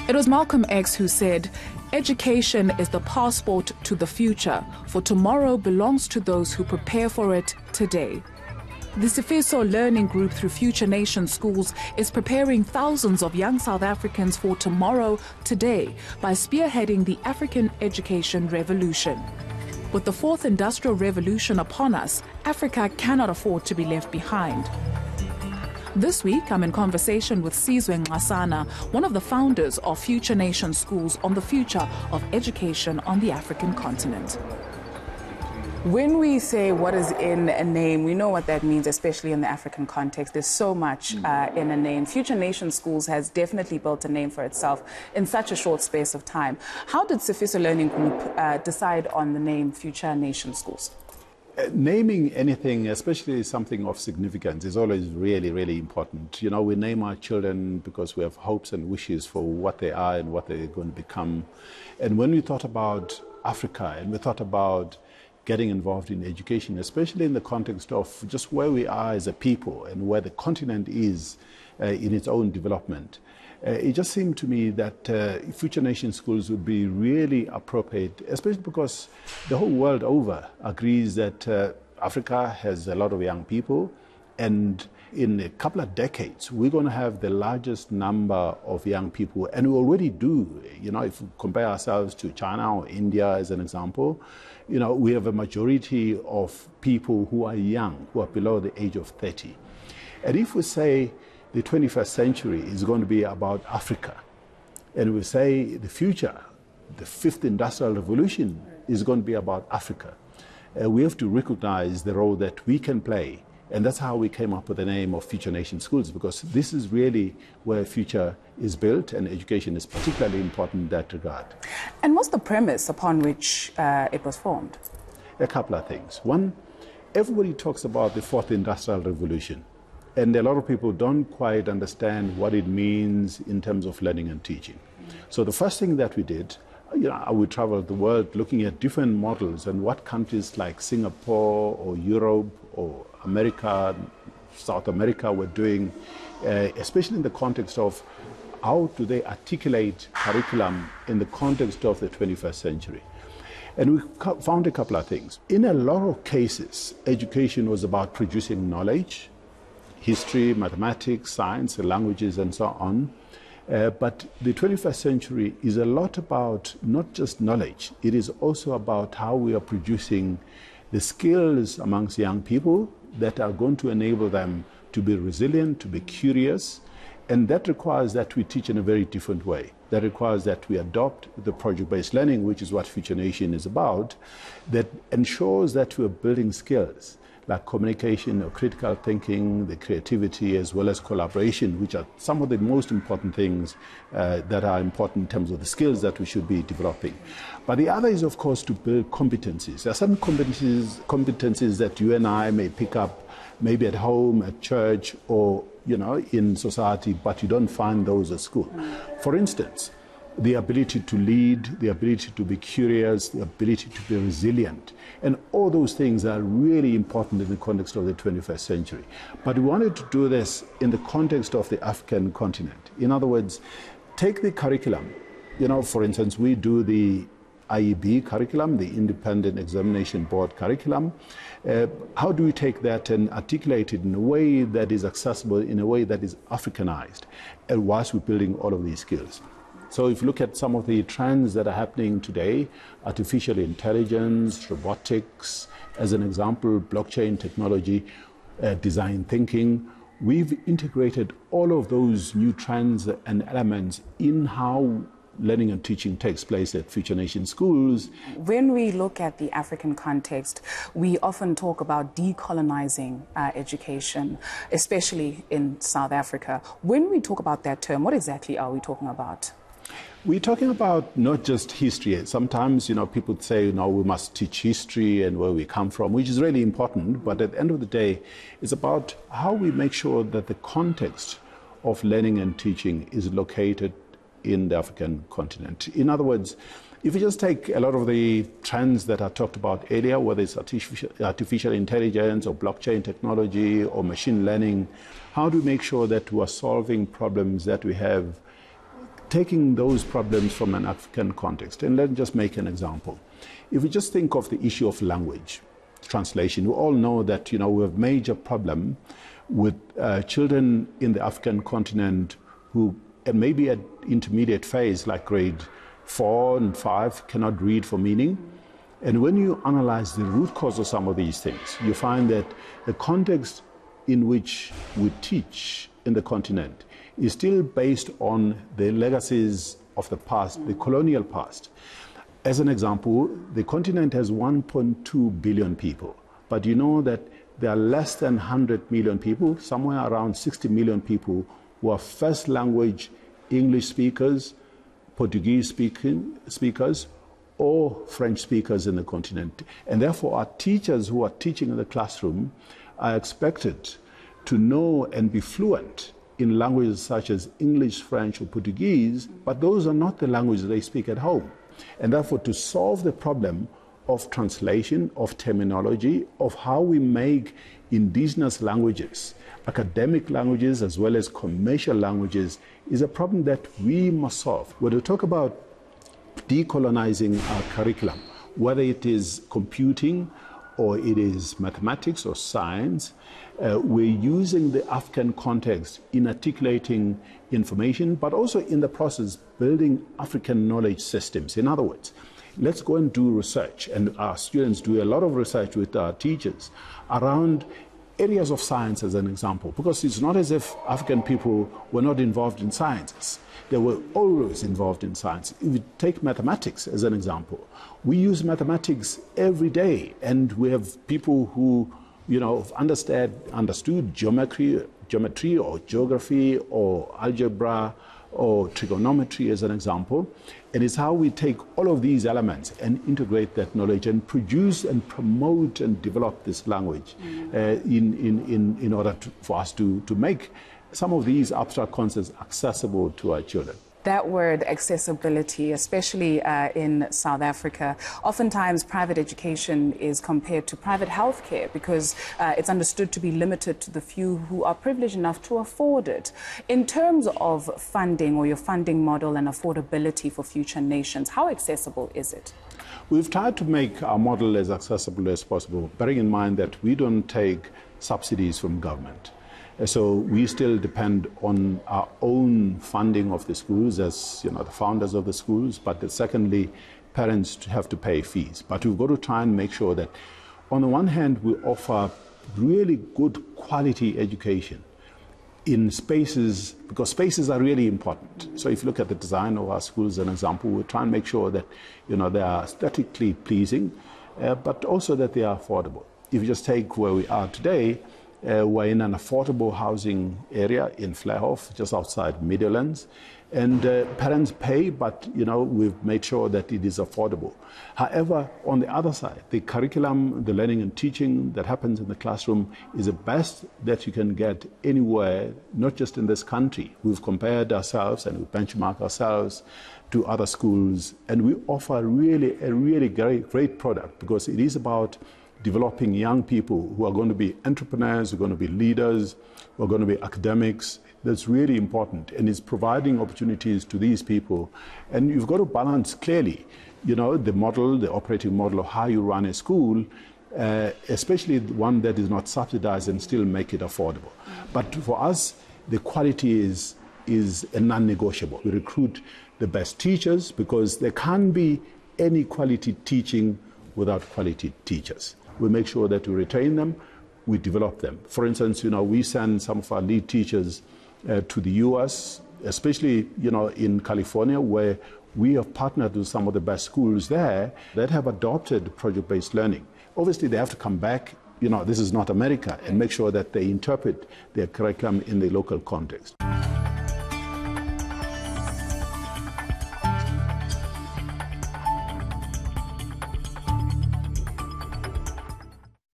It was Malcolm X who said, "Education is the passport to the future, for tomorrow belongs to those who prepare for it today." The Sifiso Learning Group through Future Nation Schools is preparing thousands of young South Africans for tomorrow today by spearheading the African education revolution. With the fourth industrial revolution upon us, Africa cannot afford to be left behind. This week, I'm in conversation with Sizwe Nxasana, one of the founders of Future Nation Schools, on the future of education on the African continent. When we say what is in a name, we know what that means, especially in the African context. There's so much in a name. Future Nation Schools has definitely built a name for itself in such a short space of time. How did Sifiso Learning Group decide on the name Future Nation Schools? Naming anything, especially something of significance, is always really, really important. You know, we name our children because we have hopes and wishes for what they are and what they're going to become. And when we thought about Africa and we thought about getting involved in education, especially in the context of just where we are as a people and where the continent is in its own development, it just seemed to me that Future Nation Schools would be really appropriate, especially because the whole world over agrees that Africa has a lot of young people, and in a couple of decades, we're going to have the largest number of young people, and we already do. You know, if we compare ourselves to China or India as an example, you know, we have a majority of people who are young, who are below the age of 30. And if we say the 21st century is going to be about Africa, and we say the future, the fifth industrial revolution, is going to be about Africa, we have to recognize the role that we can play. And that's how we came up with the name of Future Nation Schools, because this is really where future is built, and education is particularly important in that regard. And what's the premise upon which it was formed? A couple of things. One, everybody talks about the fourth industrial revolution, and a lot of people don't quite understand what it means in terms of learning and teaching. So the first thing that we did, you know, we traveled the world looking at different models and what countries like Singapore or Europe or America, South America were doing, especially in the context of how do they articulate curriculum in the context of the 21st century. And we found a couple of things. In a lot of cases, education was about producing knowledge, history, mathematics, science, languages, and so on. But the 21st century is a lot about not just knowledge, it is also about how we are producing the skills amongst young people that are going to enable them to be resilient, to be curious, and that requires that we teach in a very different way. That requires that we adopt the project-based learning, which is what Future Nation is about, that ensures that we are building skills like communication or critical thinking, the creativity, as well as collaboration, which are some of the most important things that are important in terms of the skills that we should be developing. But the other is, of course, to build competencies. There are some competencies that you and I may pick up maybe at home, at church, or, you know, in society, but you don't find those at school. For instance, the ability to lead, the ability to be curious, the ability to be resilient. And all those things are really important in the context of the 21st century. But we wanted to do this in the context of the African continent. In other words, take the curriculum. You know, for instance, we do the IEB curriculum, the Independent Examination Board curriculum. How do we take that and articulate it in a way that is accessible, in a way that is Africanized, and whilst we're building all of these skills? So if you look at some of the trends that are happening today, artificial intelligence, robotics, as an example, blockchain technology, design thinking, we've integrated all of those new trends and elements in how learning and teaching takes place at Future Nation Schools. When we look at the African context, we often talk about decolonizing education, especially in South Africa. When we talk about that term, what exactly are we talking about? We're talking about not just history. Sometimes, you know, people say, you know, we must teach history and where we come from, which is really important. But at the end of the day, it's about how we make sure that the context of learning and teaching is located in the African continent. In other words, if you just take a lot of the trends that I talked about earlier, whether it's artificial intelligence or blockchain technology or machine learning, how do we make sure that we are solving problems that we have taking those problems from an African context. And let's just make an example. If we just think of the issue of language translation, we all know that, we have a major problem with children in the African continent who maybe at intermediate phase, like grade 4 and 5, cannot read for meaning. And when you analyze the root cause of some of these things, you find that the context in which we teach in the continent is still based on the legacies of the past, the colonial past. As an example, the continent has 1.2 billion people, but you know that there are less than 100 million people, somewhere around 60 million people who are first language English speakers, Portuguese speakers, or French speakers in the continent. And therefore, our teachers who are teaching in the classroom are expected to know and be fluent in languages such as English, French, or Portuguese, but those are not the languages they speak at home. And therefore, to solve the problem of translation, of terminology, of how we make indigenous languages, academic languages, as well as commercial languages, is a problem that we must solve. When we talk about decolonizing our curriculum, whether it is computing or it is mathematics or science, we're using the African context in articulating information, but also in the process building African knowledge systems. In other words, let's go and do research, and our students do a lot of research with our teachers around areas of science, as an example, because it's not as if African people were not involved in sciences. They were always involved in science. If you take mathematics as an example, we use mathematics every day, and we have people who, understood geometry or geography or algebra or trigonometry as an example. And it's how we take all of these elements and integrate that knowledge and produce and promote and develop this language in order for us to make some of these abstract concepts accessible to our children. That word accessibility, especially in South Africa, oftentimes private education is compared to private healthcare because it's understood to be limited to the few who are privileged enough to afford it. In terms of funding or your funding model and affordability for future nations, how accessible is it? We've tried to make our model as accessible as possible, bearing in mind that we don't take subsidies from government. So we still depend on our own funding of the schools as the founders of the schools, but secondly, parents have to pay fees. But we've got to try and make sure that on the one hand, we offer really good quality education in spaces, because spaces are really important. So if you look at the design of our schools as an example, we try and make sure that they are aesthetically pleasing, but also that they are affordable. If you just take where we are today, we're in an affordable housing area in Vliehof, just outside Midlands, and parents pay, but we've made sure that it is affordable. However, on the other side, the curriculum, the learning and teaching that happens in the classroom is the best that you can get anywhere, not just in this country. We've compared ourselves and we benchmark ourselves to other schools, and we offer a really great product because it is about developing young people who are going to be entrepreneurs, who are going to be leaders, who are going to be academics. That's really important, and it's providing opportunities to these people. And you've got to balance clearly, the model, the operating model of how you run a school, especially one that is not subsidized, and still make it affordable. But for us, the quality is a non-negotiable. We recruit the best teachers because there can't be any quality teaching without quality teachers. We make sure that we retain them, we develop them. For instance, we send some of our lead teachers to the US, especially, in California, where we have partnered with some of the best schools there that have adopted project-based learning. Obviously, they have to come back, this is not America, and make sure that they interpret their curriculum in the local context.